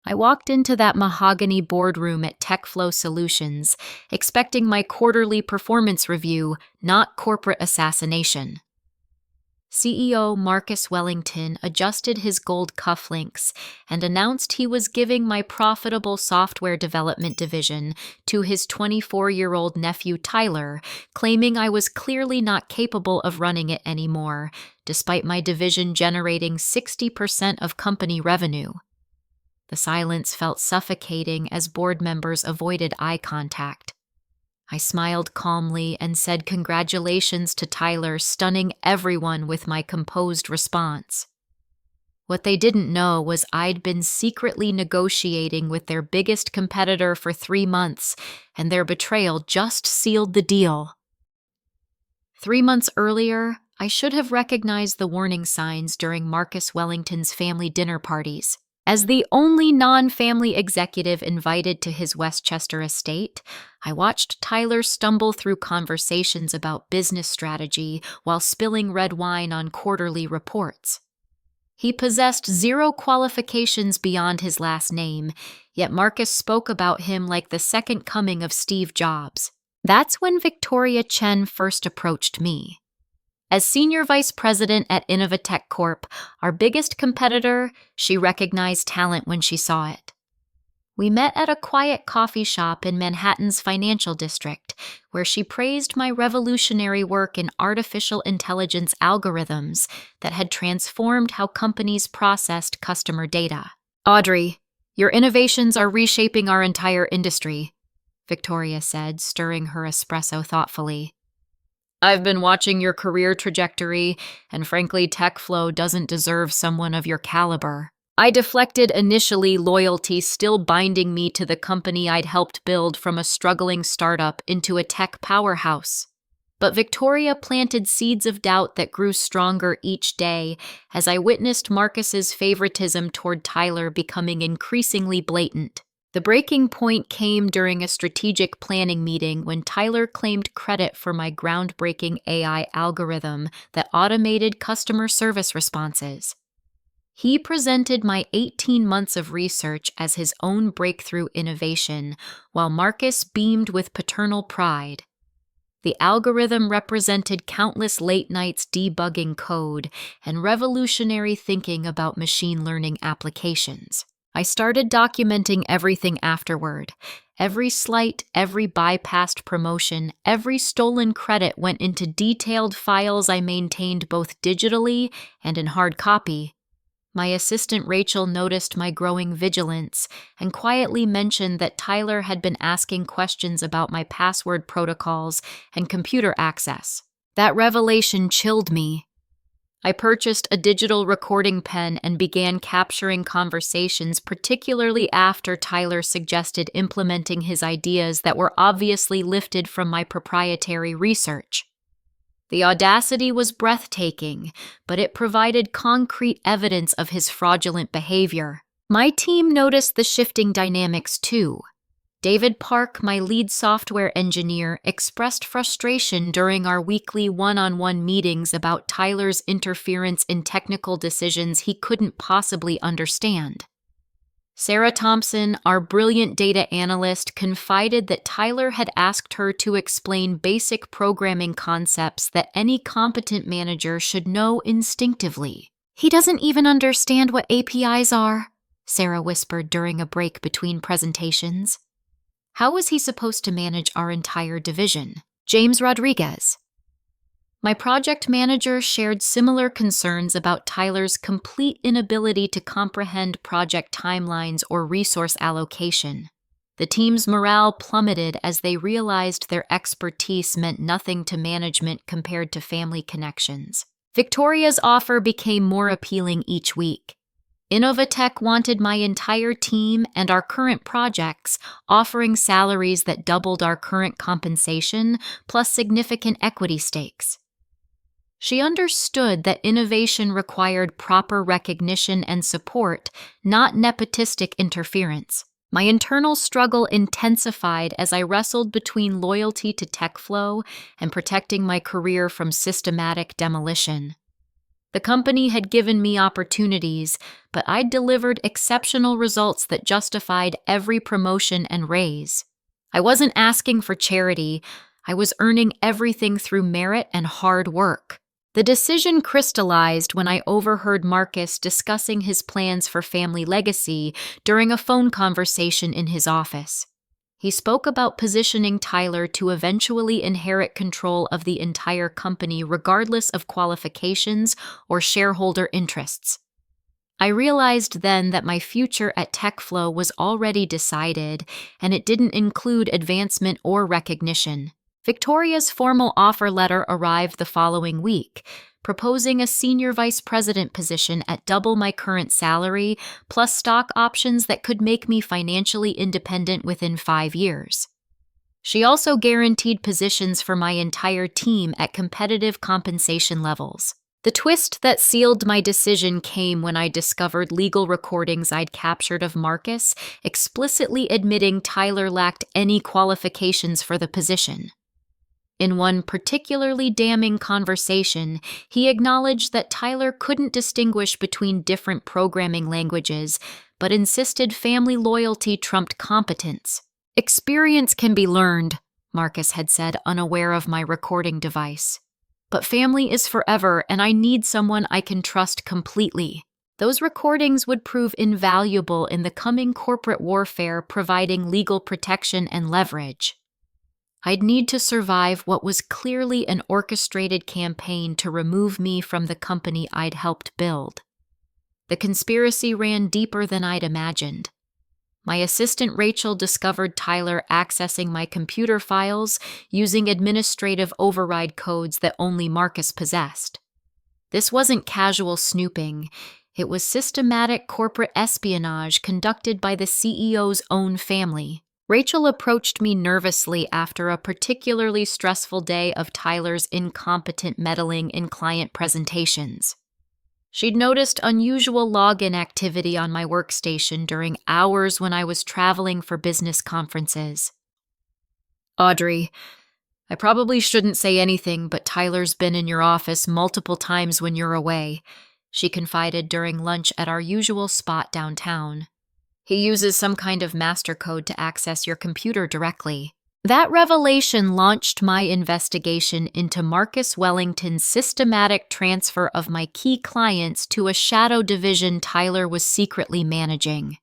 I walked into that mahogany boardroom at TechFlow Solutions, expecting my quarterly performance review, not corporate assassination. CEO Marcus Wellington adjusted his gold cufflinks and announced he was giving my profitable software development division to his 24-year-old nephew Tyler, claiming I was clearly not capable of running it anymore, despite my division generating 60% of company revenue. The silence felt suffocating as board members avoided eye contact. I smiled calmly and said congratulations to Tyler, stunning everyone with my composed response. What they didn't know was I'd been secretly negotiating with their biggest competitor for 3 months, and their betrayal just sealed the deal. 3 months earlier, I should have recognized the warning signs during Marcus Wellington's family dinner parties. As the only non-family executive invited to his Westchester estate, I watched Tyler stumble through conversations about business strategy while spilling red wine on quarterly reports. He possessed 0 qualifications beyond his last name, yet Marcus spoke about him like the second coming of Steve Jobs. That's when Victoria Chen first approached me. As Senior Vice President at Innovatech Corp., our biggest competitor, she recognized talent when she saw it. We met at a quiet coffee shop in Manhattan's financial district, where she praised my revolutionary work in artificial intelligence algorithms that had transformed how companies processed customer data. "Audrey, your innovations are reshaping our entire industry," Victoria said, stirring her espresso thoughtfully. "I've been watching your career trajectory, and frankly, TechFlow doesn't deserve someone of your caliber." I deflected initially, loyalty still binding me to the company I'd helped build from a struggling startup into a tech powerhouse. But Victoria planted seeds of doubt that grew stronger each day as I witnessed Marcus's favoritism toward Tyler becoming increasingly blatant. The breaking point came during a strategic planning meeting when Tyler claimed credit for my groundbreaking AI algorithm that automated customer service responses. He presented my 18 months of research as his own breakthrough innovation, while Marcus beamed with paternal pride. The algorithm represented countless late nights debugging code and revolutionary thinking about machine learning applications. I started documenting everything afterward. Every slight, every bypassed promotion, every stolen credit went into detailed files I maintained both digitally and in hard copy. My assistant Rachel noticed my growing vigilance and quietly mentioned that Tyler had been asking questions about my password protocols and computer access. That revelation chilled me. I purchased a digital recording pen and began capturing conversations, particularly after Tyler suggested implementing his ideas that were obviously lifted from my proprietary research. The audacity was breathtaking, but it provided concrete evidence of his fraudulent behavior. My team noticed the shifting dynamics too. David Park, my lead software engineer, expressed frustration during our weekly one-on-one meetings about Tyler's interference in technical decisions he couldn't possibly understand. Sarah Thompson, our brilliant data analyst, confided that Tyler had asked her to explain basic programming concepts that any competent manager should know instinctively. "He doesn't even understand what APIs are," Sarah whispered during a break between presentations. How was he supposed to manage our entire division? James Rodriguez. My project manager shared similar concerns about Tyler's complete inability to comprehend project timelines or resource allocation. The team's morale plummeted as they realized their expertise meant nothing to management compared to family connections. Victoria's offer became more appealing each week. Innovatech wanted my entire team and our current projects, offering salaries that doubled our current compensation, plus significant equity stakes. She understood that innovation required proper recognition and support, not nepotistic interference. My internal struggle intensified as I wrestled between loyalty to TechFlow and protecting my career from systematic demolition. The company had given me opportunities, but I'd delivered exceptional results that justified every promotion and raise. I wasn't asking for charity. I was earning everything through merit and hard work. The decision crystallized when I overheard Marcus discussing his plans for family legacy during a phone conversation in his office. He spoke about positioning Tyler to eventually inherit control of the entire company regardless of qualifications or shareholder interests. I realized then that my future at TechFlow was already decided, and it didn't include advancement or recognition. Victoria's formal offer letter arrived the following week, proposing a senior vice president position at double my current salary, plus stock options that could make me financially independent within 5 years. She also guaranteed positions for my entire team at competitive compensation levels. The twist that sealed my decision came when I discovered legal recordings I'd captured of Marcus, explicitly admitting Tyler lacked any qualifications for the position. In one particularly damning conversation, he acknowledged that Tyler couldn't distinguish between different programming languages, but insisted family loyalty trumped competence. "Experience can be learned," Marcus had said, unaware of my recording device. "But family is forever, and I need someone I can trust completely." Those recordings would prove invaluable in the coming corporate warfare, providing legal protection and leverage. I'd need to survive what was clearly an orchestrated campaign to remove me from the company I'd helped build. The conspiracy ran deeper than I'd imagined. My assistant Rachel discovered Tyler accessing my computer files using administrative override codes that only Marcus possessed. This wasn't casual snooping. It was systematic corporate espionage conducted by the CEO's own family. Rachel approached me nervously after a particularly stressful day of Tyler's incompetent meddling in client presentations. She'd noticed unusual login activity on my workstation during hours when I was traveling for business conferences. "Audrey, I probably shouldn't say anything, but Tyler's been in your office multiple times when you're away," she confided during lunch at our usual spot downtown. "He uses some kind of master code to access your computer directly." That revelation launched my investigation into Marcus Wellington's systematic transfer of my key clients to a shadow division Tyler was secretly managing.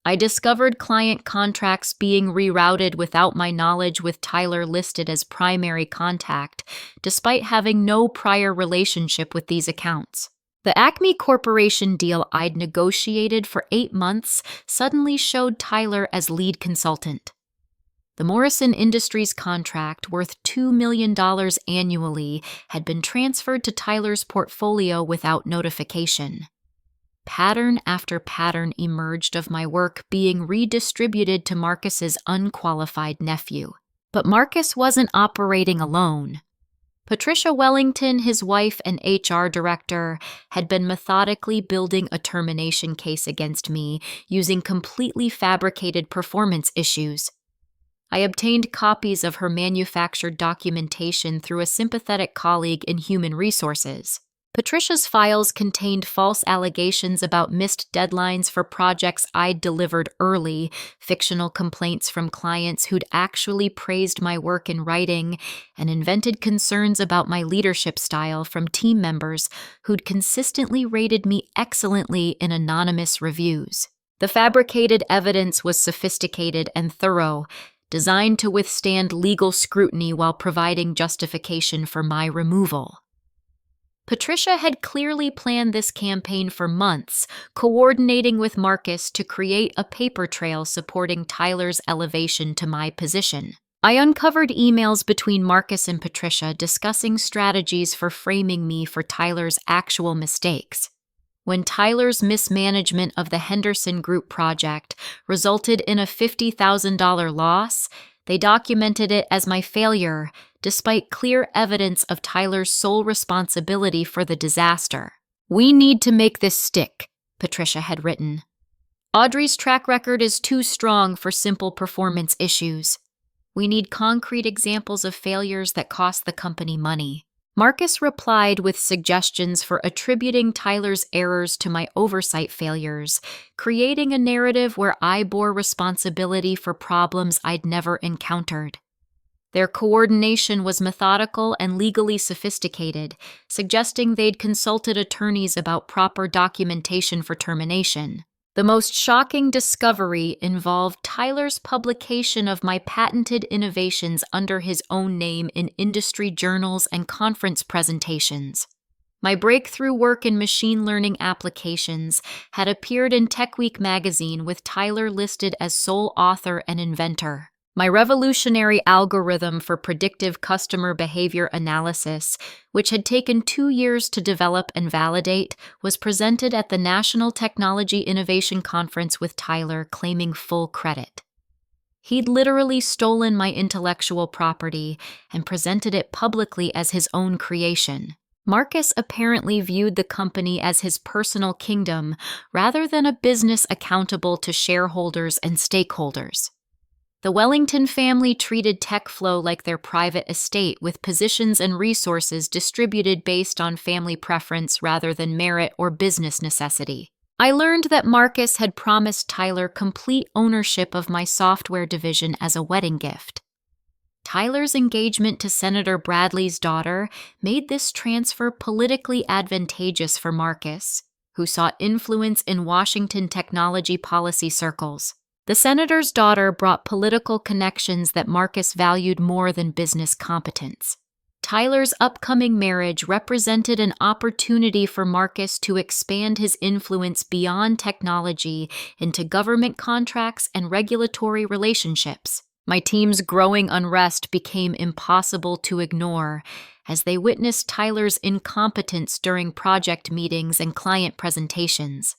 I discovered client contracts being rerouted without my knowledge, with Tyler listed as primary contact, despite having no prior relationship with these accounts. The Acme Corporation deal I'd negotiated for 8 months suddenly showed Tyler as lead consultant. The Morrison Industries contract, worth $2 million annually, had been transferred to Tyler's portfolio without notification. Pattern after pattern emerged of my work being redistributed to Marcus's unqualified nephew. But Marcus wasn't operating alone. Patricia Wellington, his wife and HR director, had been methodically building a termination case against me using completely fabricated performance issues. I obtained copies of her manufactured documentation through a sympathetic colleague in human resources. Patricia's files contained false allegations about missed deadlines for projects I'd delivered early, fictional complaints from clients who'd actually praised my work in writing, and invented concerns about my leadership style from team members who'd consistently rated me excellently in anonymous reviews. The fabricated evidence was sophisticated and thorough, designed to withstand legal scrutiny while providing justification for my removal. Patricia had clearly planned this campaign for months, coordinating with Marcus to create a paper trail supporting Tyler's elevation to my position. I uncovered emails between Marcus and Patricia discussing strategies for framing me for Tyler's actual mistakes. When Tyler's mismanagement of the Henderson Group project resulted in a $50,000 loss, they documented it as my failure, despite clear evidence of Tyler's sole responsibility for the disaster. "We need to make this stick," Patricia had written. "Audrey's track record is too strong for simple performance issues. We need concrete examples of failures that cost the company money." Marcus replied with suggestions for attributing Tyler's errors to my oversight failures, creating a narrative where I bore responsibility for problems I'd never encountered. Their coordination was methodical and legally sophisticated, suggesting they'd consulted attorneys about proper documentation for termination. The most shocking discovery involved Tyler's publication of my patented innovations under his own name in industry journals and conference presentations. My breakthrough work in machine learning applications had appeared in TechWeek magazine with Tyler listed as sole author and inventor. My revolutionary algorithm for predictive customer behavior analysis, which had taken 2 years to develop and validate, was presented at the National Technology Innovation Conference with Tyler claiming full credit. He'd literally stolen my intellectual property and presented it publicly as his own creation. Marcus apparently viewed the company as his personal kingdom rather than a business accountable to shareholders and stakeholders. The Wellington family treated TechFlow like their private estate, with positions and resources distributed based on family preference rather than merit or business necessity. I learned that Marcus had promised Tyler complete ownership of my software division as a wedding gift. Tyler's engagement to Senator Bradley's daughter made this transfer politically advantageous for Marcus, who sought influence in Washington technology policy circles. The senator's daughter brought political connections that Marcus valued more than business competence. Tyler's upcoming marriage represented an opportunity for Marcus to expand his influence beyond technology into government contracts and regulatory relationships. My team's growing unrest became impossible to ignore as they witnessed Tyler's incompetence during project meetings and client presentations.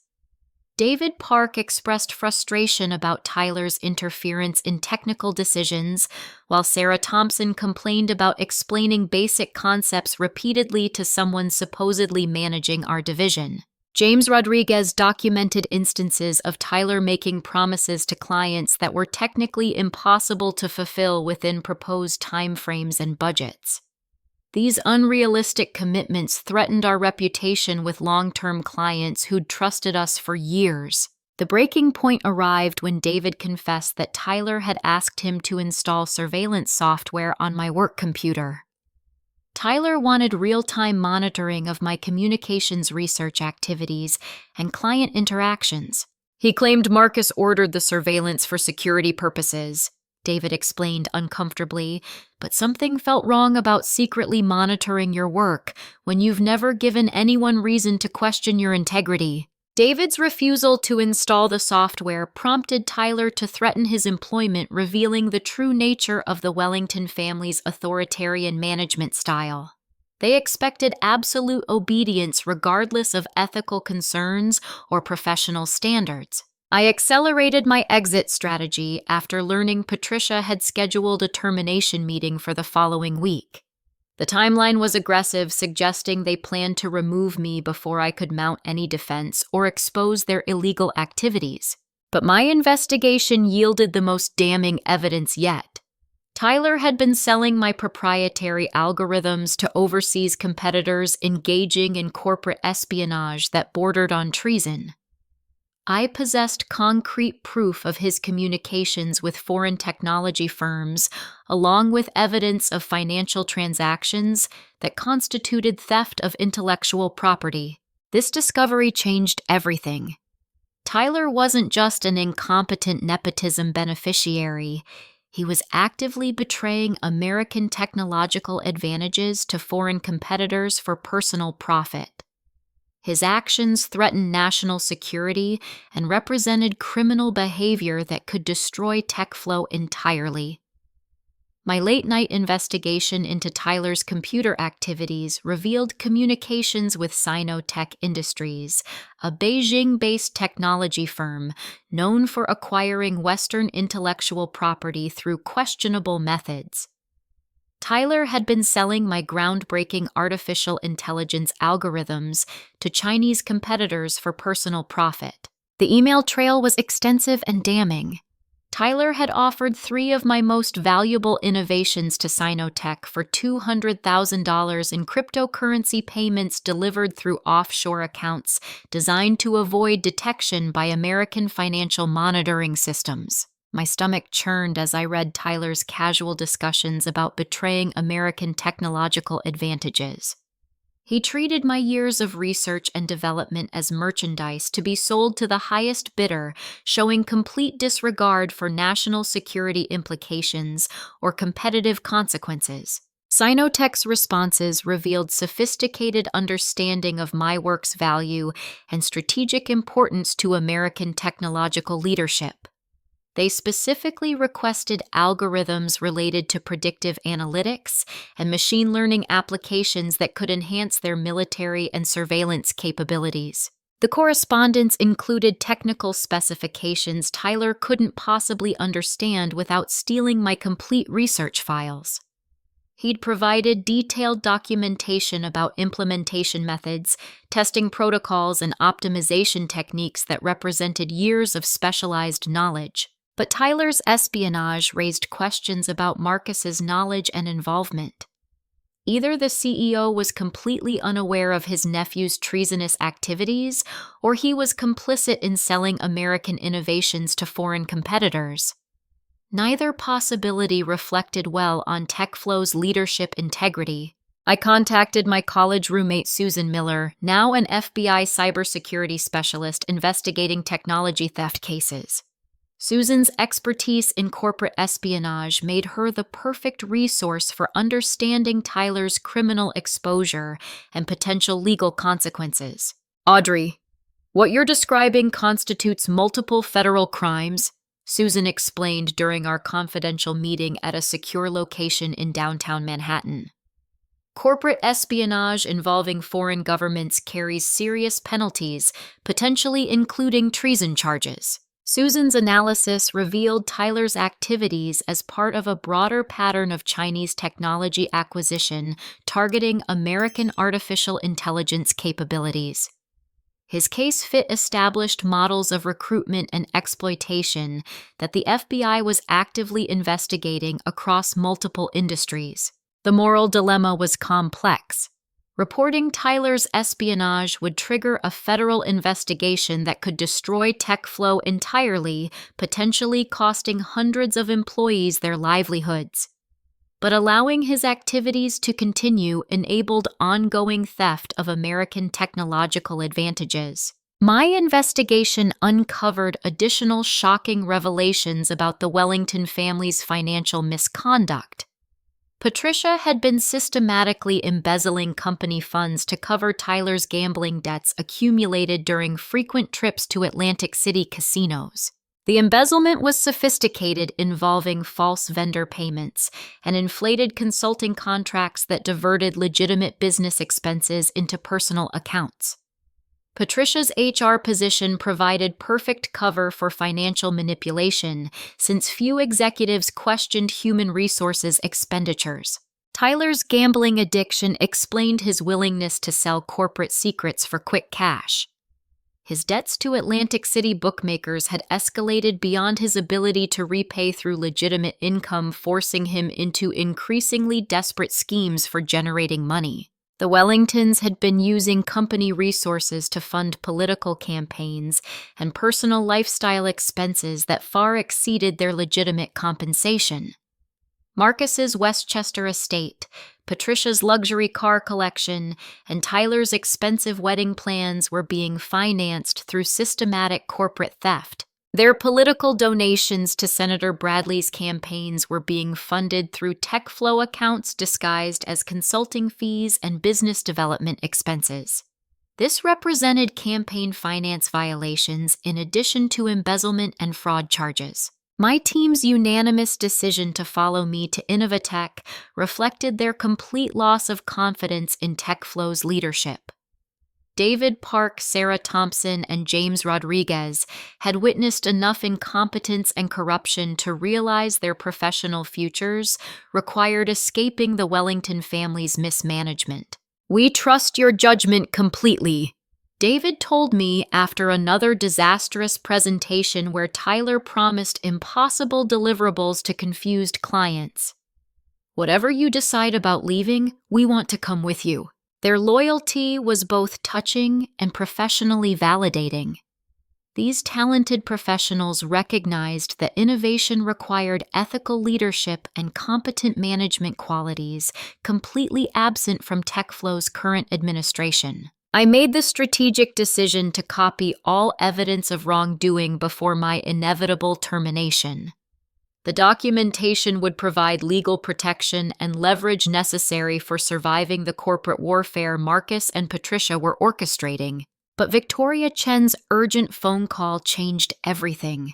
David Park expressed frustration about Tyler's interference in technical decisions, while Sarah Thompson complained about explaining basic concepts repeatedly to someone supposedly managing our division. James Rodriguez documented instances of Tyler making promises to clients that were technically impossible to fulfill within proposed timeframes and budgets. These unrealistic commitments threatened our reputation with long-term clients who'd trusted us for years. The breaking point arrived when David confessed that Tyler had asked him to install surveillance software on my work computer. Tyler wanted real-time monitoring of my communications research activities and client interactions. He claimed Marcus ordered the surveillance for security purposes, David explained uncomfortably, but something felt wrong about secretly monitoring your work when you've never given anyone reason to question your integrity. David's refusal to install the software prompted Tyler to threaten his employment, revealing the true nature of the Wellington family's authoritarian management style. They expected absolute obedience regardless of ethical concerns or professional standards. I accelerated my exit strategy after learning Patricia had scheduled a termination meeting for the following week. The timeline was aggressive, suggesting they planned to remove me before I could mount any defense or expose their illegal activities. But my investigation yielded the most damning evidence yet. Tyler had been selling my proprietary algorithms to overseas competitors engaging in corporate espionage that bordered on treason. I possessed concrete proof of his communications with foreign technology firms, along with evidence of financial transactions that constituted theft of intellectual property. This discovery changed everything. Tyler wasn't just an incompetent nepotism beneficiary. He was actively betraying American technological advantages to foreign competitors for personal profit. His actions threatened national security and represented criminal behavior that could destroy TechFlow entirely. My late-night investigation into Tyler's computer activities revealed communications with Sinotech Industries, a Beijing-based technology firm known for acquiring Western intellectual property through questionable methods. Tyler had been selling my groundbreaking artificial intelligence algorithms to Chinese competitors for personal profit. The email trail was extensive and damning. Tyler had offered 3 of my most valuable innovations to Sinotech for $200,000 in cryptocurrency payments delivered through offshore accounts designed to avoid detection by American financial monitoring systems. My stomach churned as I read Tyler's casual discussions about betraying American technological advantages. He treated my years of research and development as merchandise to be sold to the highest bidder, showing complete disregard for national security implications or competitive consequences. Sinotech's responses revealed sophisticated understanding of my work's value and strategic importance to American technological leadership. They specifically requested algorithms related to predictive analytics and machine learning applications that could enhance their military and surveillance capabilities. The correspondence included technical specifications Tyler couldn't possibly understand without stealing my complete research files. He'd provided detailed documentation about implementation methods, testing protocols, and optimization techniques that represented years of specialized knowledge. But Tyler's espionage raised questions about Marcus's knowledge and involvement. Either the CEO was completely unaware of his nephew's treasonous activities, or he was complicit in selling American innovations to foreign competitors. Neither possibility reflected well on TechFlow's leadership integrity. I contacted my college roommate Susan Miller, now an FBI cybersecurity specialist investigating technology theft cases. Susan's expertise in corporate espionage made her the perfect resource for understanding Tyler's criminal exposure and potential legal consequences. "Audrey, what you're describing constitutes multiple federal crimes," Susan explained during our confidential meeting at a secure location in downtown Manhattan. "Corporate espionage involving foreign governments carries serious penalties, potentially including treason charges." Susan's analysis revealed Tyler's activities as part of a broader pattern of Chinese technology acquisition targeting American artificial intelligence capabilities. His case fit established models of recruitment and exploitation that the FBI was actively investigating across multiple industries. The moral dilemma was complex. Reporting Tyler's espionage would trigger a federal investigation that could destroy TechFlow entirely, potentially costing hundreds of employees their livelihoods. But allowing his activities to continue enabled ongoing theft of American technological advantages. My investigation uncovered additional shocking revelations about the Wellington family's financial misconduct. Patricia had been systematically embezzling company funds to cover Tyler's gambling debts accumulated during frequent trips to Atlantic City casinos. The embezzlement was sophisticated, involving false vendor payments and inflated consulting contracts that diverted legitimate business expenses into personal accounts. Patricia's HR position provided perfect cover for financial manipulation, since few executives questioned human resources expenditures. Tyler's gambling addiction explained his willingness to sell corporate secrets for quick cash. His debts to Atlantic City bookmakers had escalated beyond his ability to repay through legitimate income, forcing him into increasingly desperate schemes for generating money. The Wellingtons had been using company resources to fund political campaigns and personal lifestyle expenses that far exceeded their legitimate compensation. Marcus's Westchester estate, Patricia's luxury car collection, and Tyler's expensive wedding plans were being financed through systematic corporate theft. Their political donations to Senator Bradley's campaigns were being funded through TechFlow accounts disguised as consulting fees and business development expenses. This represented campaign finance violations in addition to embezzlement and fraud charges. My team's unanimous decision to follow me to Innovatech reflected their complete loss of confidence in TechFlow's leadership. David Park, Sarah Thompson, and James Rodriguez had witnessed enough incompetence and corruption to realize their professional futures required escaping the Wellington family's mismanagement. "We trust your judgment completely," David told me after another disastrous presentation where Tyler promised impossible deliverables to confused clients. Whatever you decide about leaving, we want to come with you. Their loyalty was both touching and professionally validating. These talented professionals recognized that innovation required ethical leadership and competent management qualities completely absent from TechFlow's current administration. I made the strategic decision to copy all evidence of wrongdoing before my inevitable termination. The documentation would provide legal protection and leverage necessary for surviving the corporate warfare Marcus and Patricia were orchestrating. But Victoria Chen's urgent phone call changed everything.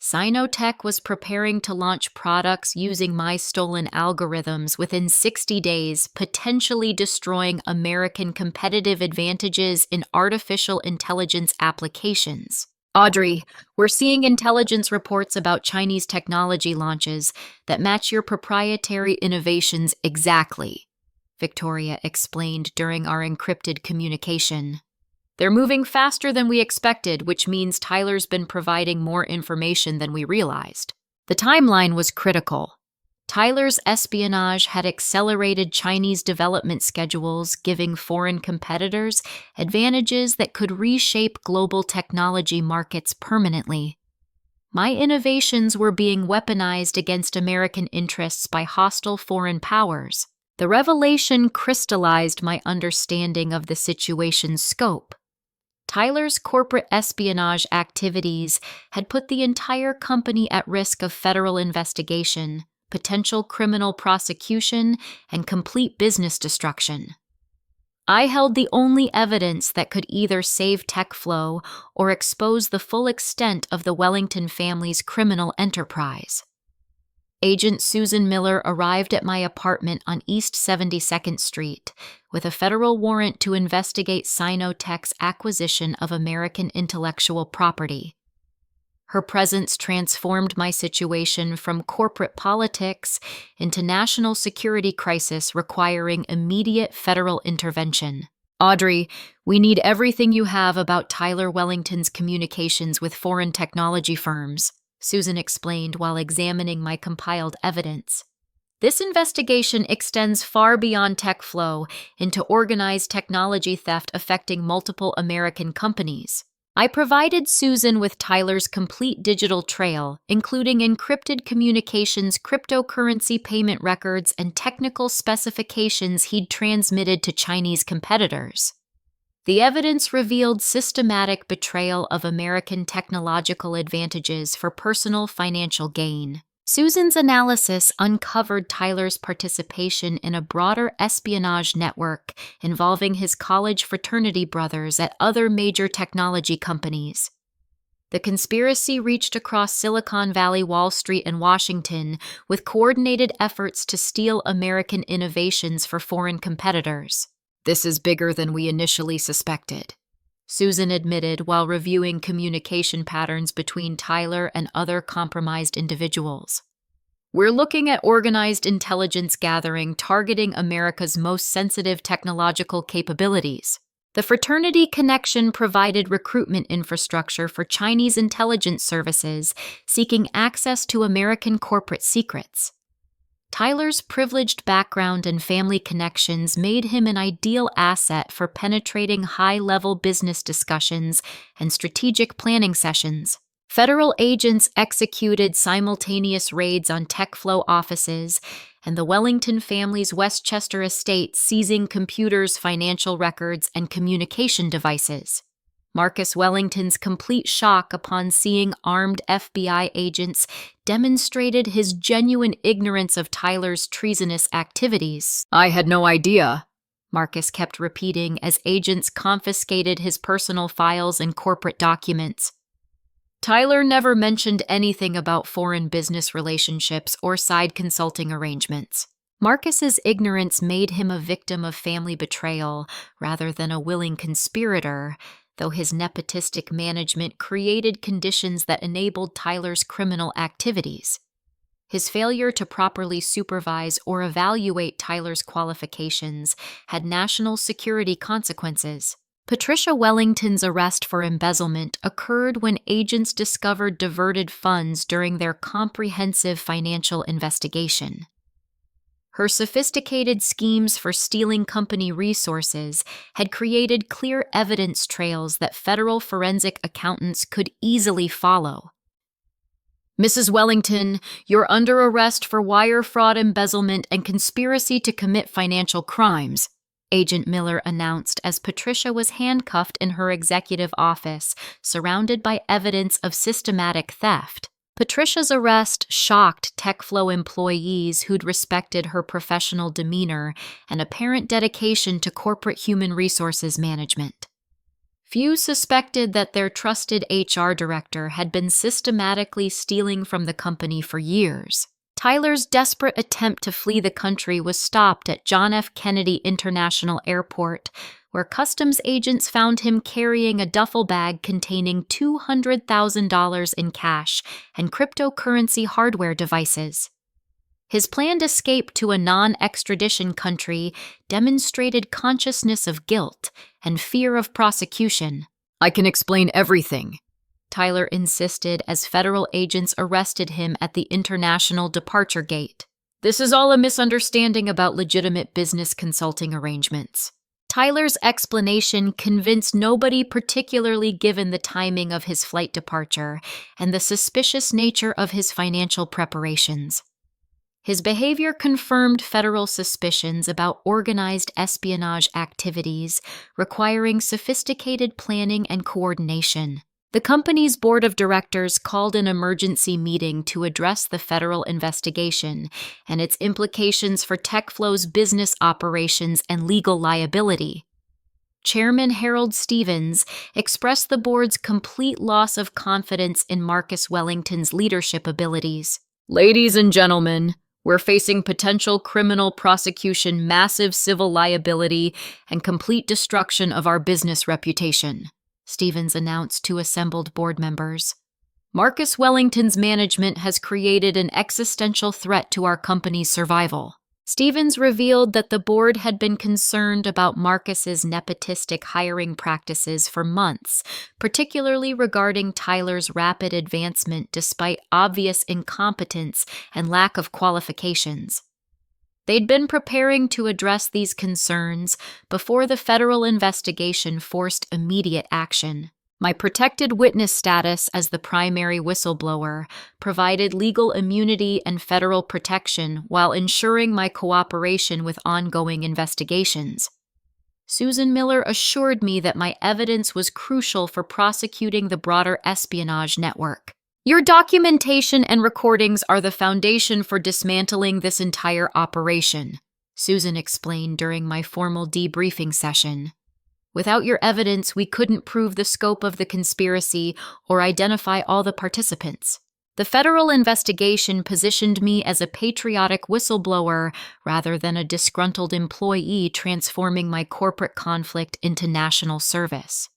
Sinotech was preparing to launch products using my stolen algorithms within 60 days, potentially destroying American competitive advantages in artificial intelligence applications. Audrey, we're seeing intelligence reports about Chinese technology launches that match your proprietary innovations exactly, Victoria explained during our encrypted communication. They're moving faster than we expected, which means Tyler's been providing more information than we realized. The timeline was critical. Tyler's espionage had accelerated Chinese development schedules, giving foreign competitors advantages that could reshape global technology markets permanently. My innovations were being weaponized against American interests by hostile foreign powers. The revelation crystallized my understanding of the situation's scope. Tyler's corporate espionage activities had put the entire company at risk of federal investigation, potential criminal prosecution, and complete business destruction. I held the only evidence that could either save TechFlow or expose the full extent of the Wellington family's criminal enterprise. Agent Susan Miller arrived at my apartment on East 72nd Street with a federal warrant to investigate Sinotech's acquisition of American intellectual property. Her presence transformed my situation from corporate politics into national security crisis requiring immediate federal intervention. Audrey, we need everything you have about Tyler Wellington's communications with foreign technology firms, Susan explained while examining my compiled evidence. This investigation extends far beyond TechFlow into organized technology theft affecting multiple American companies. I provided Susan with Tyler's complete digital trail, including encrypted communications, cryptocurrency payment records, and technical specifications he'd transmitted to Chinese competitors. The evidence revealed systematic betrayal of American technological advantages for personal financial gain. Susan's analysis uncovered Tyler's participation in a broader espionage network involving his college fraternity brothers at other major technology companies. The conspiracy reached across Silicon Valley, Wall Street, and Washington, with coordinated efforts to steal American innovations for foreign competitors. This is bigger than we initially suspected, Susan admitted while reviewing communication patterns between Tyler and other compromised individuals. We're looking at organized intelligence gathering targeting America's most sensitive technological capabilities. The fraternity connection provided recruitment infrastructure for Chinese intelligence services seeking access to American corporate secrets. Tyler's privileged background and family connections made him an ideal asset for penetrating high-level business discussions and strategic planning sessions. Federal agents executed simultaneous raids on TechFlow offices and the Wellington family's Westchester estate, seizing computers, financial records, and communication devices. Marcus Wellington's complete shock upon seeing armed FBI agents demonstrated his genuine ignorance of Tyler's treasonous activities. I had no idea, Marcus kept repeating as agents confiscated his personal files and corporate documents. Tyler never mentioned anything about foreign business relationships or side consulting arrangements. Marcus's ignorance made him a victim of family betrayal rather than a willing conspirator, though his nepotistic management created conditions that enabled Tyler's criminal activities. His failure to properly supervise or evaluate Tyler's qualifications had national security consequences. Patricia Wellington's arrest for embezzlement occurred when agents discovered diverted funds during their comprehensive financial investigation. Her sophisticated schemes for stealing company resources had created clear evidence trails that federal forensic accountants could easily follow. Mrs. Wellington, you're under arrest for wire fraud, embezzlement, and conspiracy to commit financial crimes, Agent Miller announced as Patricia was handcuffed in her executive office, surrounded by evidence of systematic theft. Patricia's arrest shocked TechFlow employees who'd respected her professional demeanor and apparent dedication to corporate human resources management. Few suspected that their trusted HR director had been systematically stealing from the company for years. Tyler's desperate attempt to flee the country was stopped at John F. Kennedy International Airport, where customs agents found him carrying a duffel bag containing $200,000 in cash and cryptocurrency hardware devices. His planned escape to a non-extradition country demonstrated consciousness of guilt and fear of prosecution. "I can explain everything," Tyler insisted as federal agents arrested him at the international departure gate. "This is all a misunderstanding about legitimate business consulting arrangements." Tyler's explanation convinced nobody, particularly given the timing of his flight departure and the suspicious nature of his financial preparations. His behavior confirmed federal suspicions about organized espionage activities requiring sophisticated planning and coordination. The company's board of directors called an emergency meeting to address the federal investigation and its implications for TechFlow's business operations and legal liability. Chairman Harold Stevens expressed the board's complete loss of confidence in Marcus Wellington's leadership abilities. "Ladies and gentlemen, we're facing potential criminal prosecution, massive civil liability, and complete destruction of our business reputation," Stevens announced to assembled board members. "Marcus Wellington's management has created an existential threat to our company's survival." Stevens revealed that the board had been concerned about Marcus's nepotistic hiring practices for months, particularly regarding Tyler's rapid advancement despite obvious incompetence and lack of qualifications. They'd been preparing to address these concerns before the federal investigation forced immediate action. My protected witness status as the primary whistleblower provided legal immunity and federal protection while ensuring my cooperation with ongoing investigations. Susan Miller assured me that my evidence was crucial for prosecuting the broader espionage network. "Your documentation and recordings are the foundation for dismantling this entire operation," Susan explained during my formal debriefing session. "Without your evidence, we couldn't prove the scope of the conspiracy or identify all the participants. The federal investigation positioned me as a patriotic whistleblower rather than a disgruntled employee transforming my corporate conflict into national service.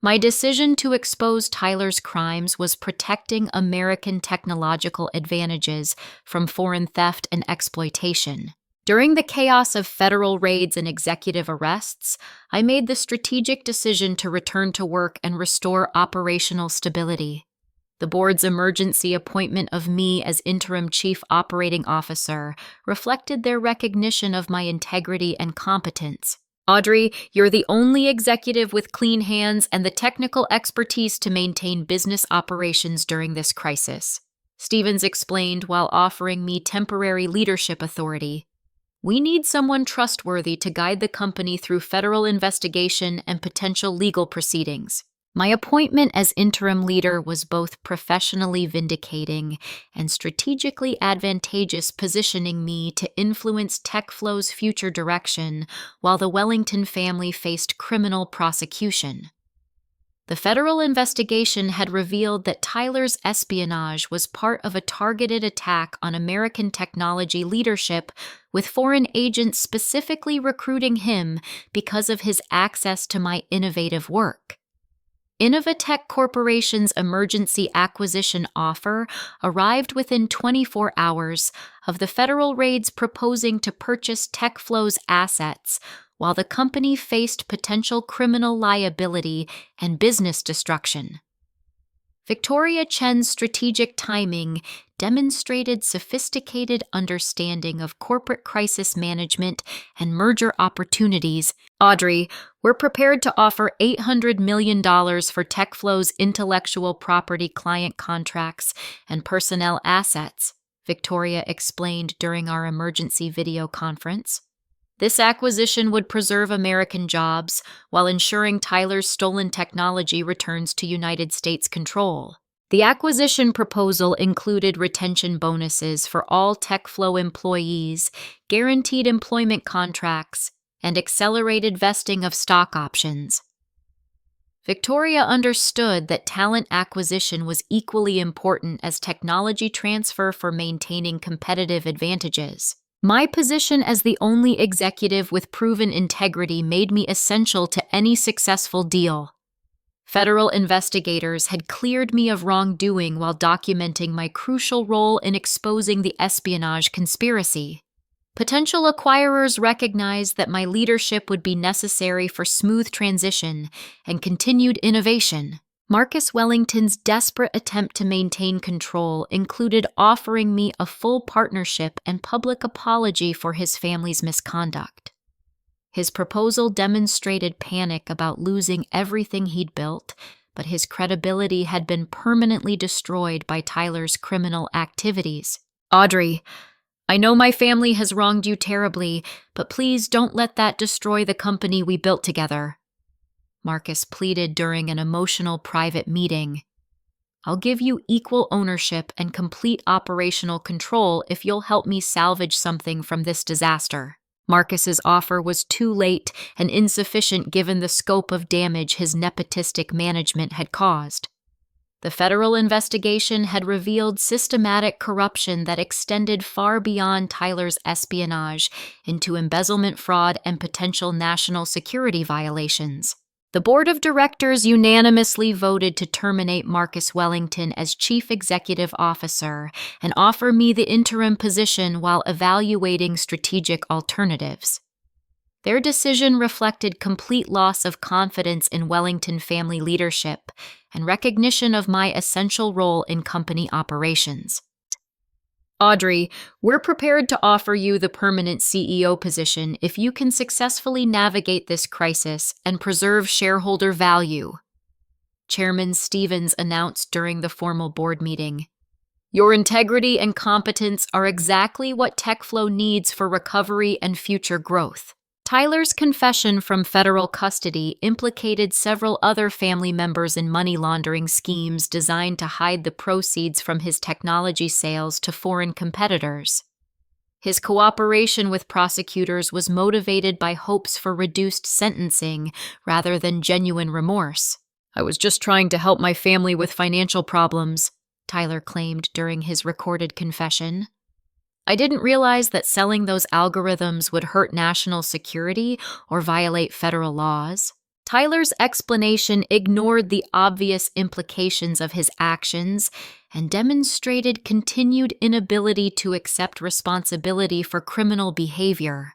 My decision to expose Tyler's crimes was protecting American technological advantages from foreign theft and exploitation. During the chaos of federal raids and executive arrests, I made the strategic decision to return to work and restore operational stability. The board's emergency appointment of me as interim chief operating officer reflected their recognition of my integrity and competence. Audrey, you're the only executive with clean hands and the technical expertise to maintain business operations during this crisis," Stevens explained while offering me temporary leadership authority. "We need someone trustworthy to guide the company through federal investigation and potential legal proceedings." My appointment as interim leader was both professionally vindicating and strategically advantageous, positioning me to influence TechFlow's future direction while the Wellington family faced criminal prosecution. The federal investigation had revealed that Tyler's espionage was part of a targeted attack on American technology leadership, with foreign agents specifically recruiting him because of his access to my innovative work. Innovatech Corporation's emergency acquisition offer arrived within 24 hours of the federal raids proposing to purchase TechFlow's assets, while the company faced potential criminal liability and business destruction. Victoria Chen's strategic timing demonstrated sophisticated understanding of corporate crisis management and merger opportunities. Audrey, we're prepared to offer $800 million for TechFlow's intellectual property client contracts and personnel assets, Victoria explained during our emergency video conference. This acquisition would preserve American jobs while ensuring Tyler's stolen technology returns to United States control. The acquisition proposal included retention bonuses for all TechFlow employees, guaranteed employment contracts, and accelerated vesting of stock options. Victoria understood that talent acquisition was equally important as technology transfer for maintaining competitive advantages. My position as the only executive with proven integrity made me essential to any successful deal. Federal investigators had cleared me of wrongdoing while documenting my crucial role in exposing the espionage conspiracy. Potential acquirers recognized that my leadership would be necessary for smooth transition and continued innovation. Marcus Wellington's desperate attempt to maintain control included offering me a full partnership and public apology for his family's misconduct. His proposal demonstrated panic about losing everything he'd built, but his credibility had been permanently destroyed by Tyler's criminal activities. Audrey, I know my family has wronged you terribly, but please don't let that destroy the company we built together, Marcus pleaded during an emotional private meeting. I'll give you equal ownership and complete operational control if you'll help me salvage something from this disaster. Marcus's offer was too late and insufficient given the scope of damage his nepotistic management had caused. The federal investigation had revealed systematic corruption that extended far beyond Tyler's espionage into embezzlement, fraud, and potential national security violations. The board of directors unanimously voted to terminate Marcus Wellington as chief executive officer and offer me the interim position while evaluating strategic alternatives. Their decision reflected complete loss of confidence in Wellington family leadership and recognition of my essential role in company operations. Audrey, we're prepared to offer you the permanent CEO position if you can successfully navigate this crisis and preserve shareholder value, Chairman Stevens announced during the formal board meeting. Your integrity and competence are exactly what TechFlow needs for recovery and future growth. Tyler's confession from federal custody implicated several other family members in money laundering schemes designed to hide the proceeds from his technology sales to foreign competitors. His cooperation with prosecutors was motivated by hopes for reduced sentencing rather than genuine remorse. I was just trying to help my family with financial problems, Tyler claimed during his recorded confession. I didn't realize that selling those algorithms would hurt national security or violate federal laws. Tyler's explanation ignored the obvious implications of his actions and demonstrated continued inability to accept responsibility for criminal behavior.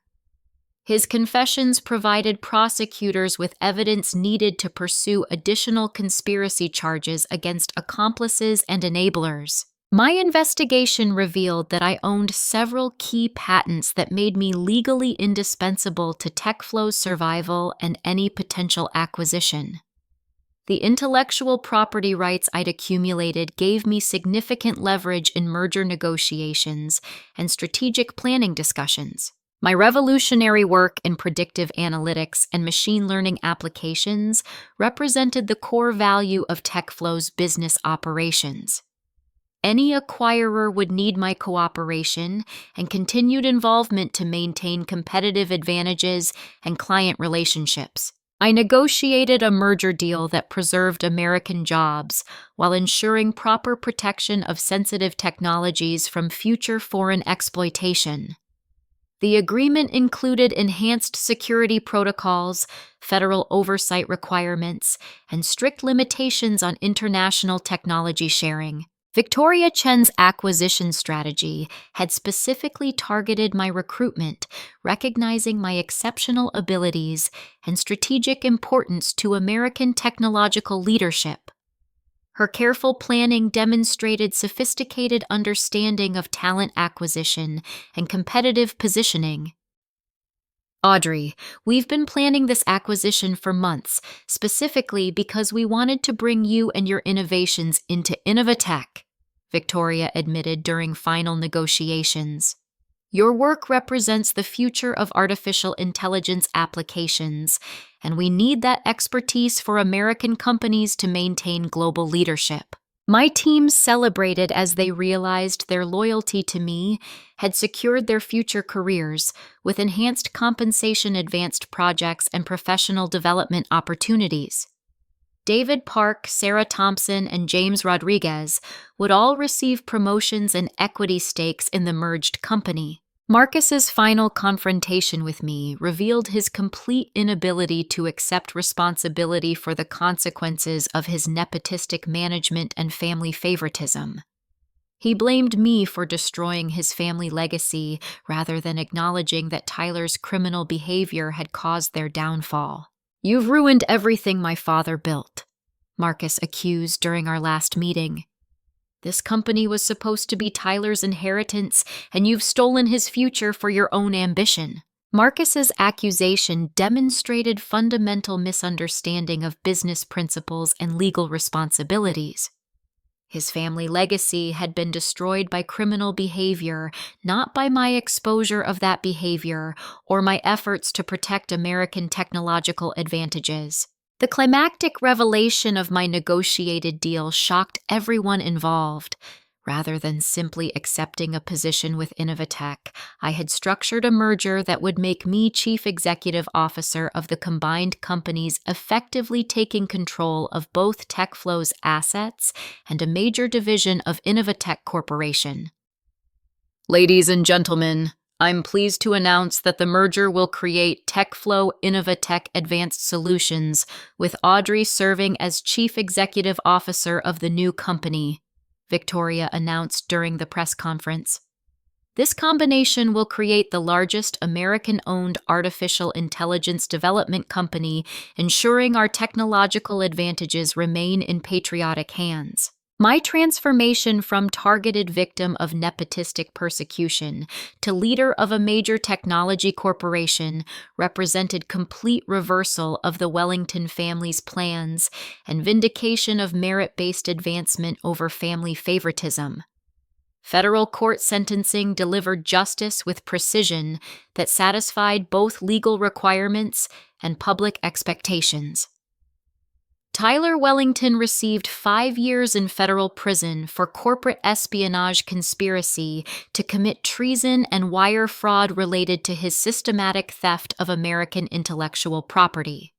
His confessions provided prosecutors with evidence needed to pursue additional conspiracy charges against accomplices and enablers. My investigation revealed that I owned several key patents that made me legally indispensable to TechFlow's survival and any potential acquisition. The intellectual property rights I'd accumulated gave me significant leverage in merger negotiations and strategic planning discussions. My revolutionary work in predictive analytics and machine learning applications represented the core value of TechFlow's business operations. Any acquirer would need my cooperation and continued involvement to maintain competitive advantages and client relationships. I negotiated a merger deal that preserved American jobs while ensuring proper protection of sensitive technologies from future foreign exploitation. The agreement included enhanced security protocols, federal oversight requirements, and strict limitations on international technology sharing. Victoria Chen's acquisition strategy had specifically targeted my recruitment, recognizing my exceptional abilities and strategic importance to American technological leadership. Her careful planning demonstrated sophisticated understanding of talent acquisition and competitive positioning. Audrey, we've been planning this acquisition for months, specifically because we wanted to bring you and your innovations into Innovatech, Victoria admitted during final negotiations. Your work represents the future of artificial intelligence applications, and we need that expertise for American companies to maintain global leadership. My team celebrated as they realized their loyalty to me had secured their future careers with enhanced compensation, advanced projects, and professional development opportunities. David Park, Sarah Thompson, and James Rodriguez would all receive promotions and equity stakes in the merged company. Marcus's final confrontation with me revealed his complete inability to accept responsibility for the consequences of his nepotistic management and family favoritism. He blamed me for destroying his family legacy rather than acknowledging that Tyler's criminal behavior had caused their downfall. "You've ruined everything my father built," Marcus accused during our last meeting. "This company was supposed to be Tyler's inheritance, and you've stolen his future for your own ambition." Marcus's accusation demonstrated fundamental misunderstanding of business principles and legal responsibilities. His family legacy had been destroyed by criminal behavior, not by my exposure of that behavior or my efforts to protect American technological advantages. The climactic revelation of my negotiated deal shocked everyone involved. Rather than simply accepting a position with Innovatech, I had structured a merger that would make me chief executive officer of the combined companies, effectively taking control of both TechFlow's assets and a major division of Innovatech Corporation. Ladies and gentlemen, I'm pleased to announce that the merger will create TechFlow Innovatech Advanced Solutions, with Audrey serving as Chief Executive Officer of the new company, Victoria announced during the press conference. This combination will create the largest American-owned artificial intelligence development company, ensuring our technological advantages remain in patriotic hands. My transformation from targeted victim of nepotistic persecution to leader of a major technology corporation represented complete reversal of the Wellington family's plans and vindication of merit-based advancement over family favoritism. Federal court sentencing delivered justice with precision that satisfied both legal requirements and public expectations. Tyler Wellington received 5 years in federal prison for corporate espionage conspiracy to commit treason and wire fraud related to his systematic theft of American intellectual property.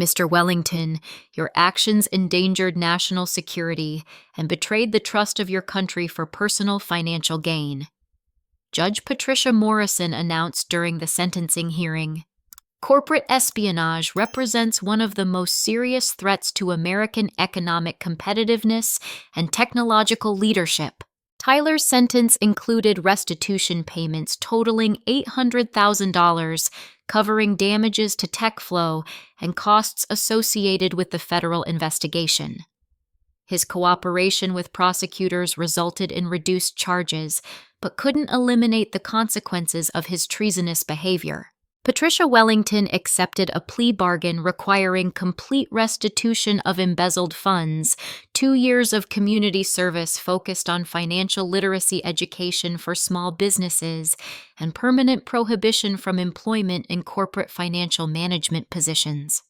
Mr. Wellington, your actions endangered national security and betrayed the trust of your country for personal financial gain. Judge Patricia Morrison announced during the sentencing hearing. Corporate espionage represents one of the most serious threats to American economic competitiveness and technological leadership. Tyler's sentence included restitution payments totaling $800,000, covering damages to TechFlow and costs associated with the federal investigation. His cooperation with prosecutors resulted in reduced charges, but couldn't eliminate the consequences of his treasonous behavior. Patricia Wellington accepted a plea bargain requiring complete restitution of embezzled funds, 2 years of community service focused on financial literacy education for small businesses, and permanent prohibition from employment in corporate financial management positions.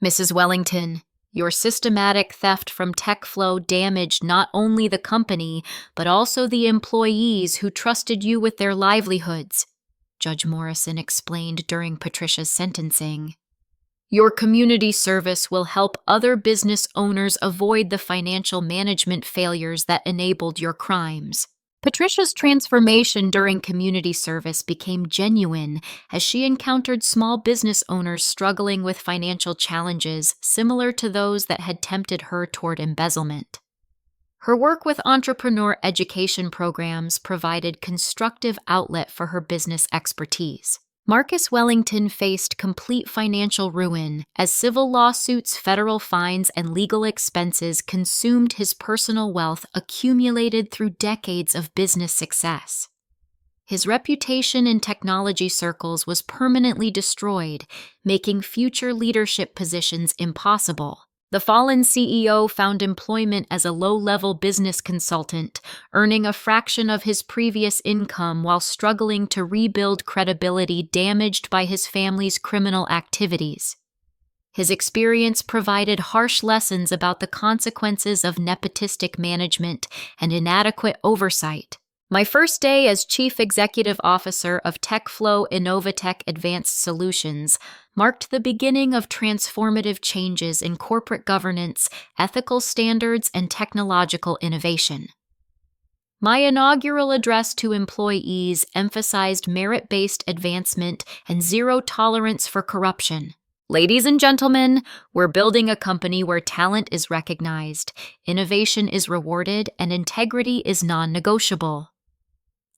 Mrs. Wellington, your systematic theft from TechFlow damaged not only the company, but also the employees who trusted you with their livelihoods, Judge Morrison explained during Patricia's sentencing. Your community service will help other business owners avoid the financial management failures that enabled your crimes. Patricia's transformation during community service became genuine as she encountered small business owners struggling with financial challenges similar to those that had tempted her toward embezzlement. Her work with entrepreneur education programs provided constructive outlet for her business expertise. Marcus Wellington faced complete financial ruin as civil lawsuits, federal fines, and legal expenses consumed his personal wealth accumulated through decades of business success. His reputation in technology circles was permanently destroyed, making future leadership positions impossible. The fallen CEO found employment as a low-level business consultant, earning a fraction of his previous income while struggling to rebuild credibility damaged by his family's criminal activities. His experience provided harsh lessons about the consequences of nepotistic management and inadequate oversight. My first day as Chief Executive Officer of TechFlow Innovatech Advanced Solutions marked the beginning of transformative changes in corporate governance, ethical standards, and technological innovation. My inaugural address to employees emphasized merit-based advancement and zero tolerance for corruption. Ladies and gentlemen, we're building a company where talent is recognized, innovation is rewarded, and integrity is non-negotiable.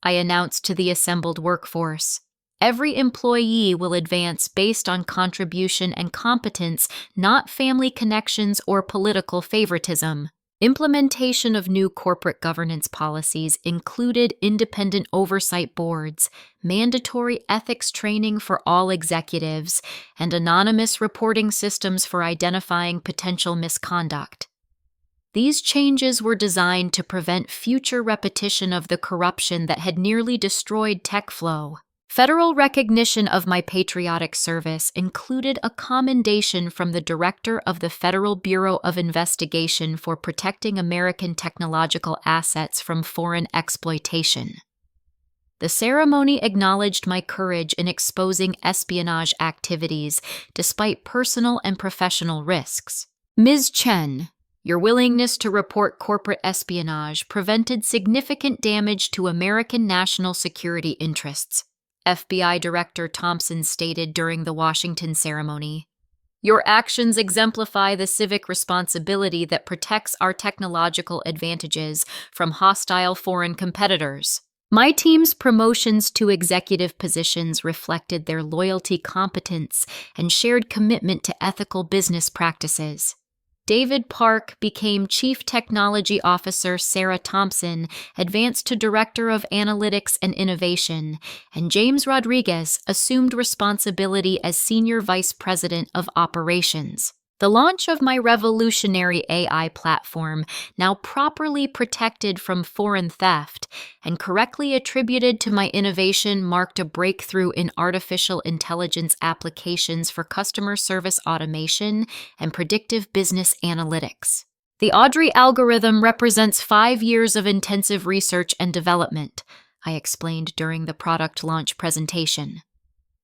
I announced to the assembled workforce. Every employee will advance based on contribution and competence, not family connections or political favoritism. Implementation of new corporate governance policies included independent oversight boards, mandatory ethics training for all executives, and anonymous reporting systems for identifying potential misconduct. These changes were designed to prevent future repetition of the corruption that had nearly destroyed TechFlow. Federal recognition of my patriotic service included a commendation from the Director of the Federal Bureau of Investigation for protecting American technological assets from foreign exploitation. The ceremony acknowledged my courage in exposing espionage activities despite personal and professional risks. Ms. Chen, your willingness to report corporate espionage prevented significant damage to American national security interests, FBI Director Thompson stated during the Washington ceremony. Your actions exemplify the civic responsibility that protects our technological advantages from hostile foreign competitors. My team's promotions to executive positions reflected their loyalty, competence, and shared commitment to ethical business practices. David Park became Chief Technology Officer. Sarah Thompson advanced to Director of Analytics and Innovation, and James Rodriguez assumed responsibility as Senior Vice President of Operations. The launch of my revolutionary AI platform, now properly protected from foreign theft and correctly attributed to my innovation, marked a breakthrough in artificial intelligence applications for customer service automation and predictive business analytics. The Audrey algorithm represents 5 years of intensive research and development, I explained during the product launch presentation.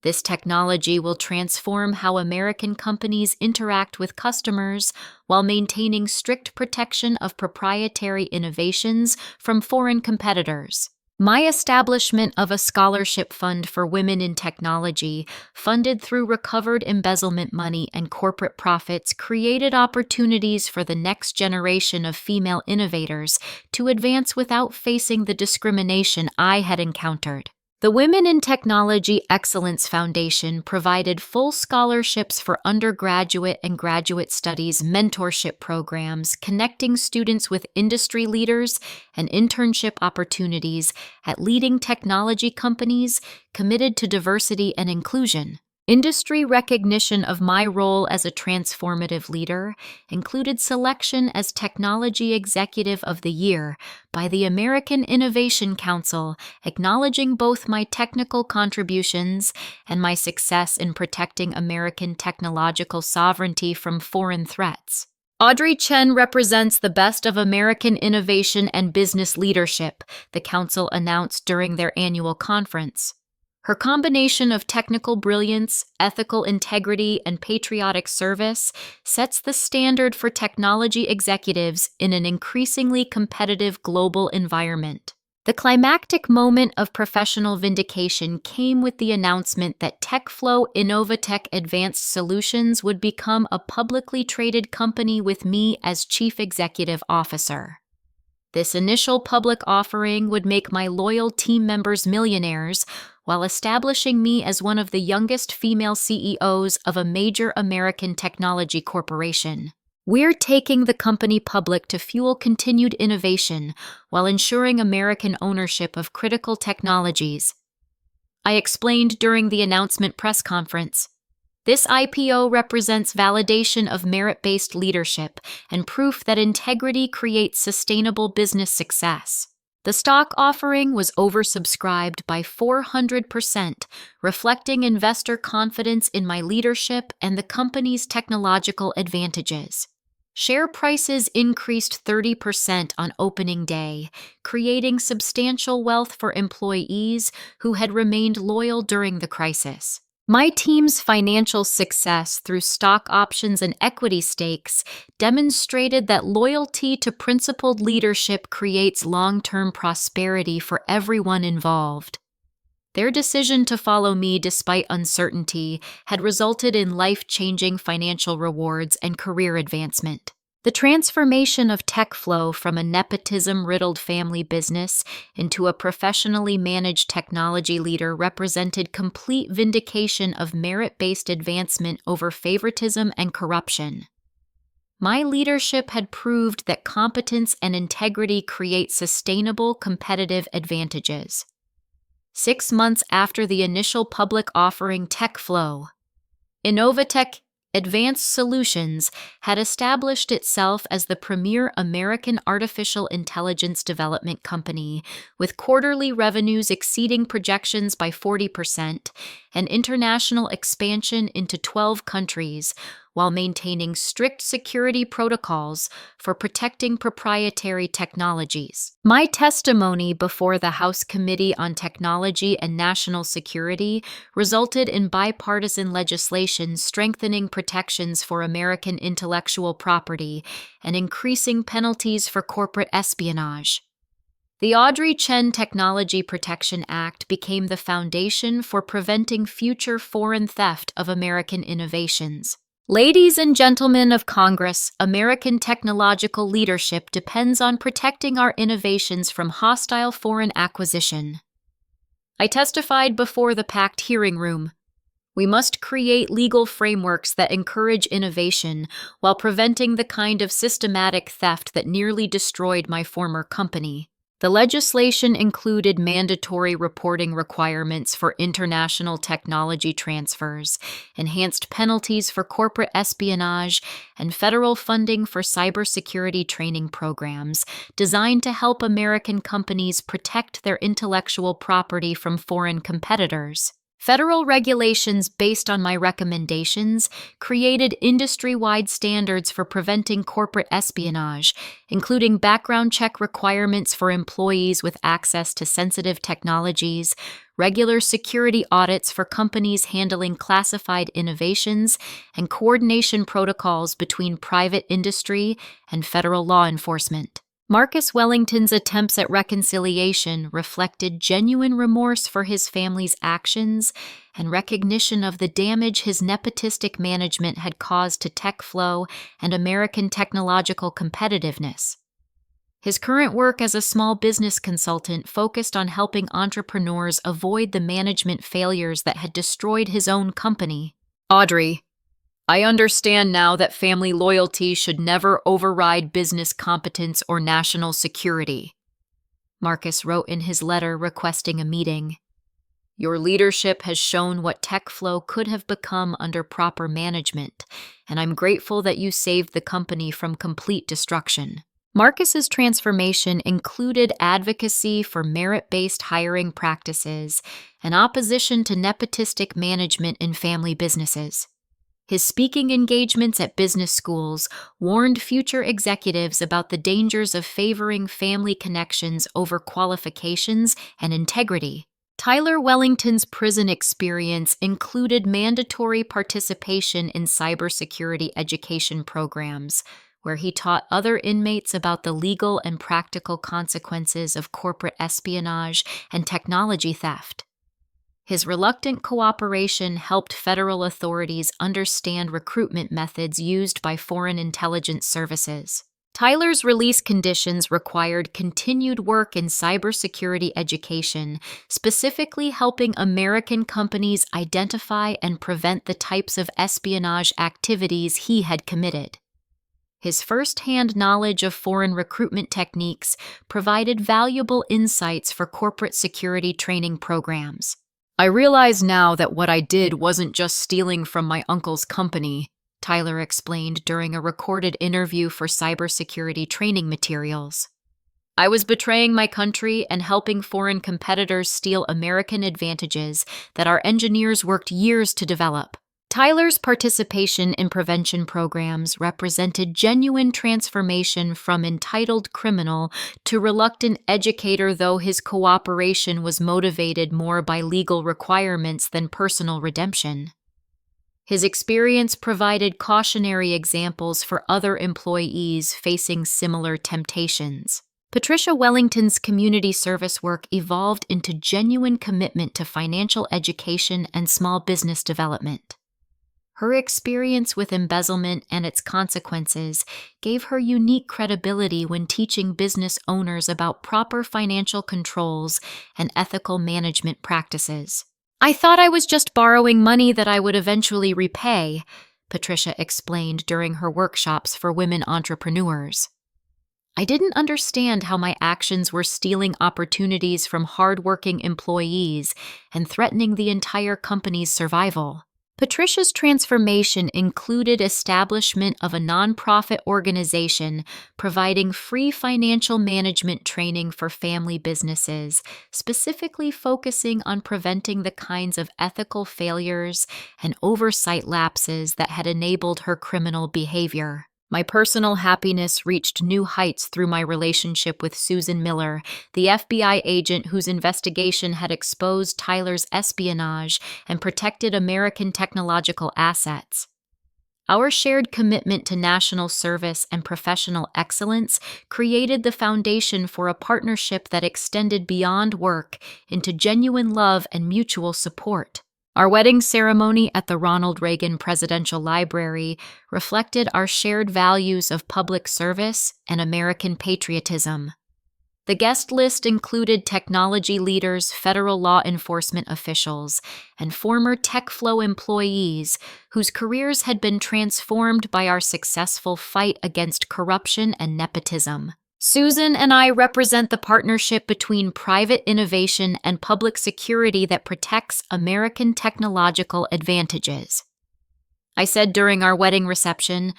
This technology will transform how American companies interact with customers while maintaining strict protection of proprietary innovations from foreign competitors. My establishment of a scholarship fund for women in technology, funded through recovered embezzlement money and corporate profits, created opportunities for the next generation of female innovators to advance without facing the discrimination I had encountered. The Women in Technology Excellence Foundation provided full scholarships for undergraduate and graduate studies mentorship programs, connecting students with industry leaders and internship opportunities at leading technology companies committed to diversity and inclusion. Industry recognition of my role as a transformative leader included selection as Technology Executive of the Year by the American Innovation Council, acknowledging both my technical contributions and my success in protecting American technological sovereignty from foreign threats. Audrey Chen represents the best of American innovation and business leadership, the council announced during their annual conference. Her combination of technical brilliance, ethical integrity, and patriotic service sets the standard for technology executives in an increasingly competitive global environment. The climactic moment of professional vindication came with the announcement that TechFlow Innovatech Advanced Solutions would become a publicly traded company with me as Chief Executive Officer. This initial public offering would make my loyal team members millionaires while establishing me as one of the youngest female CEOs of a major American technology corporation. We're taking the company public to fuel continued innovation while ensuring American ownership of critical technologies, I explained during the announcement press conference. This IPO represents validation of merit-based leadership and proof that integrity creates sustainable business success. The stock offering was oversubscribed by 400%, reflecting investor confidence in my leadership and the company's technological advantages. Share prices increased 30% on opening day, creating substantial wealth for employees who had remained loyal during the crisis. My team's financial success through stock options and equity stakes demonstrated that loyalty to principled leadership creates long-term prosperity for everyone involved. Their decision to follow me despite uncertainty had resulted in life-changing financial rewards and career advancement. The transformation of TechFlow from a nepotism-riddled family business into a professionally managed technology leader represented complete vindication of merit-based advancement over favoritism and corruption. My leadership had proved that competence and integrity create sustainable competitive advantages. 6 months after the initial public offering, TechFlow, Innovatech Advanced Solutions had established itself as the premier American artificial intelligence development company, with quarterly revenues exceeding projections by 40% and international expansion into 12 countries, while maintaining strict security protocols for protecting proprietary technologies. My testimony before the House Committee on Technology and National Security resulted in bipartisan legislation strengthening protections for American intellectual property and increasing penalties for corporate espionage. The Audrey Chen Technology Protection Act became the foundation for preventing future foreign theft of American innovations. Ladies and gentlemen of Congress, American technological leadership depends on protecting our innovations from hostile foreign acquisition. I testified before the packed hearing room. We must create legal frameworks that encourage innovation while preventing the kind of systematic theft that nearly destroyed my former company. The legislation included mandatory reporting requirements for international technology transfers, enhanced penalties for corporate espionage, and federal funding for cybersecurity training programs designed to help American companies protect their intellectual property from foreign competitors. Federal regulations based on my recommendations created industry-wide standards for preventing corporate espionage, including background check requirements for employees with access to sensitive technologies, regular security audits for companies handling classified innovations, and coordination protocols between private industry and federal law enforcement. Marcus Wellington's attempts at reconciliation reflected genuine remorse for his family's actions and recognition of the damage his nepotistic management had caused to TechFlow and American technological competitiveness. His current work as a small business consultant focused on helping entrepreneurs avoid the management failures that had destroyed his own company. Audrey, I understand now that family loyalty should never override business competence or national security, Marcus wrote in his letter requesting a meeting. Your leadership has shown what TechFlow could have become under proper management, and I'm grateful that you saved the company from complete destruction. Marcus's transformation included advocacy for merit-based hiring practices and opposition to nepotistic management in family businesses. His speaking engagements at business schools warned future executives about the dangers of favoring family connections over qualifications and integrity. Tyler Wellington's prison experience included mandatory participation in cybersecurity education programs, where he taught other inmates about the legal and practical consequences of corporate espionage and technology theft. His reluctant cooperation helped federal authorities understand recruitment methods used by foreign intelligence services. Tyler's release conditions required continued work in cybersecurity education, specifically helping American companies identify and prevent the types of espionage activities he had committed. His first-hand knowledge of foreign recruitment techniques provided valuable insights for corporate security training programs. "I realize now that what I did wasn't just stealing from my uncle's company," Tyler explained during a recorded interview for cybersecurity training materials. "I was betraying my country and helping foreign competitors steal American advantages that our engineers worked years to develop." Tyler's participation in prevention programs represented genuine transformation from entitled criminal to reluctant educator, though his cooperation was motivated more by legal requirements than personal redemption. His experience provided cautionary examples for other employees facing similar temptations. Patricia Wellington's community service work evolved into genuine commitment to financial education and small business development. Her experience with embezzlement and its consequences gave her unique credibility when teaching business owners about proper financial controls and ethical management practices. "I thought I was just borrowing money that I would eventually repay," Patricia explained during her workshops for women entrepreneurs. "I didn't understand how my actions were stealing opportunities from hardworking employees and threatening the entire company's survival." Patricia's transformation included establishment of a nonprofit organization providing free financial management training for family businesses, specifically focusing on preventing the kinds of ethical failures and oversight lapses that had enabled her criminal behavior. "My personal happiness reached new heights through my relationship with Susan Miller, the FBI agent whose investigation had exposed Tyler's espionage and protected American technological assets. Our shared commitment to national service and professional excellence created the foundation for a partnership that extended beyond work into genuine love and mutual support." Our wedding ceremony at the Ronald Reagan Presidential Library reflected our shared values of public service and American patriotism. The guest list included technology leaders, federal law enforcement officials, and former TechFlow employees whose careers had been transformed by our successful fight against corruption and nepotism. "Susan and I represent the partnership between private innovation and public security that protects American technological advantages," I said during our wedding reception.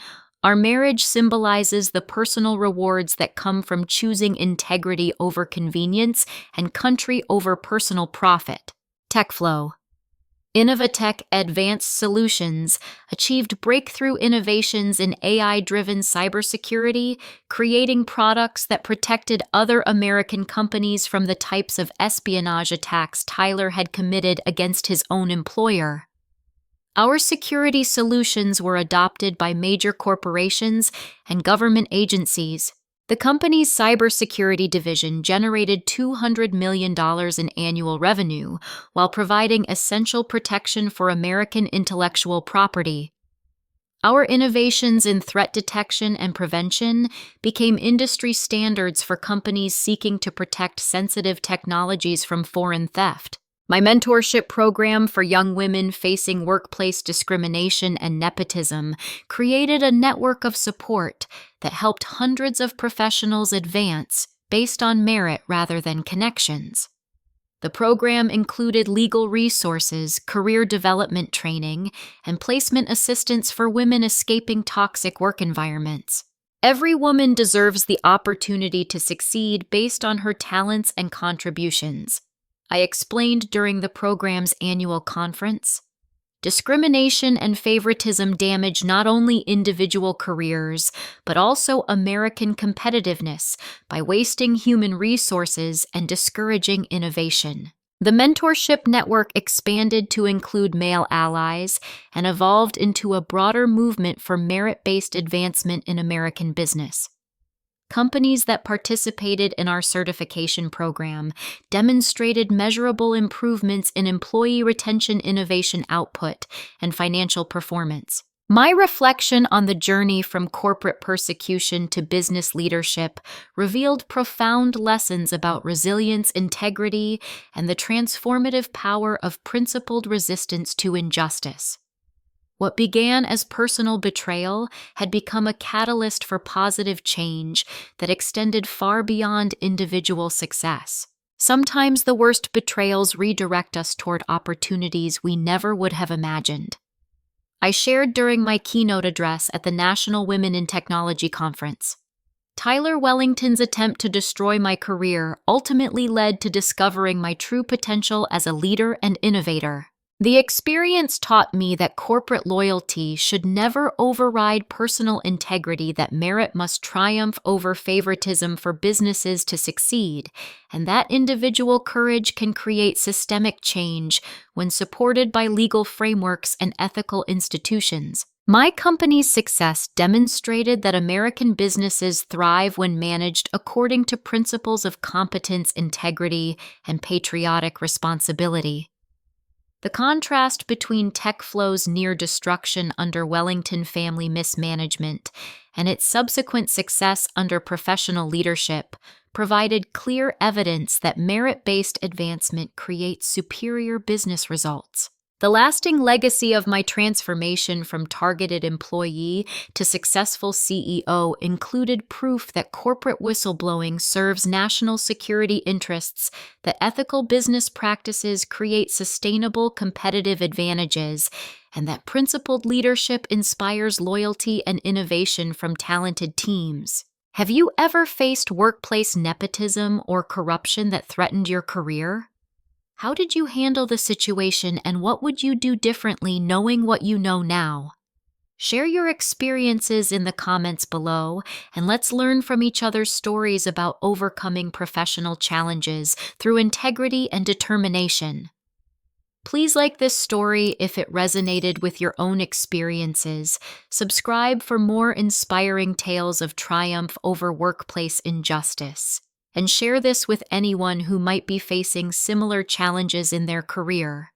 "Our marriage symbolizes the personal rewards that come from choosing integrity over convenience and country over personal profit." TechFlow. Innovatech Advanced Solutions achieved breakthrough innovations in AI-driven cybersecurity, creating products that protected other American companies from the types of espionage attacks Tyler had committed against his own employer. Our security solutions were adopted by major corporations and government agencies. The company's cybersecurity division generated $200 million in annual revenue while providing essential protection for American intellectual property. Our innovations in threat detection and prevention became industry standards for companies seeking to protect sensitive technologies from foreign theft. My mentorship program for young women facing workplace discrimination and nepotism created a network of support that helped hundreds of professionals advance based on merit rather than connections. The program included legal resources, career development training, and placement assistance for women escaping toxic work environments. Every woman deserves the opportunity to succeed based on her talents and contributions, I explained during the program's annual conference. Discrimination and favoritism damage not only individual careers, but also American competitiveness by wasting human resources and discouraging innovation. The mentorship network expanded to include male allies and evolved into a broader movement for merit-based advancement in American business. Companies that participated in our certification program demonstrated measurable improvements in employee retention, innovation output, and financial performance. My reflection on the journey from corporate persecution to business leadership revealed profound lessons about resilience, integrity, and the transformative power of principled resistance to injustice. What began as personal betrayal had become a catalyst for positive change that extended far beyond individual success. Sometimes the worst betrayals redirect us toward opportunities we never would have imagined. I shared during my keynote address at the National Women in Technology Conference. Tyler Wellington's attempt to destroy my career ultimately led to discovering my true potential as a leader and innovator. The experience taught me that corporate loyalty should never override personal integrity, that merit must triumph over favoritism for businesses to succeed, and that individual courage can create systemic change when supported by legal frameworks and ethical institutions. My company's success demonstrated that American businesses thrive when managed according to principles of competence, integrity, and patriotic responsibility. The contrast between TechFlow's near destruction under Wellington family mismanagement and its subsequent success under professional leadership provided clear evidence that merit-based advancement creates superior business results. The lasting legacy of my transformation from targeted employee to successful CEO included proof that corporate whistleblowing serves national security interests, that ethical business practices create sustainable competitive advantages, and that principled leadership inspires loyalty and innovation from talented teams. Have you ever faced workplace nepotism or corruption that threatened your career? How did you handle the situation, and what would you do differently knowing what you know now? Share your experiences in the comments below, and let's learn from each other's stories about overcoming professional challenges through integrity and determination. Please like this story if it resonated with your own experiences. Subscribe for more inspiring tales of triumph over workplace injustice. And share this with anyone who might be facing similar challenges in their career.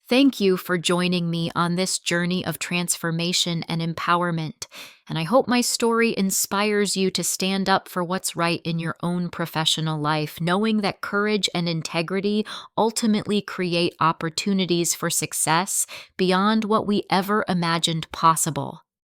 Thank you for joining me on this journey of transformation and empowerment, and I hope my story inspires you to stand up for what's right in your own professional life, knowing that courage and integrity ultimately create opportunities for success beyond what we ever imagined possible.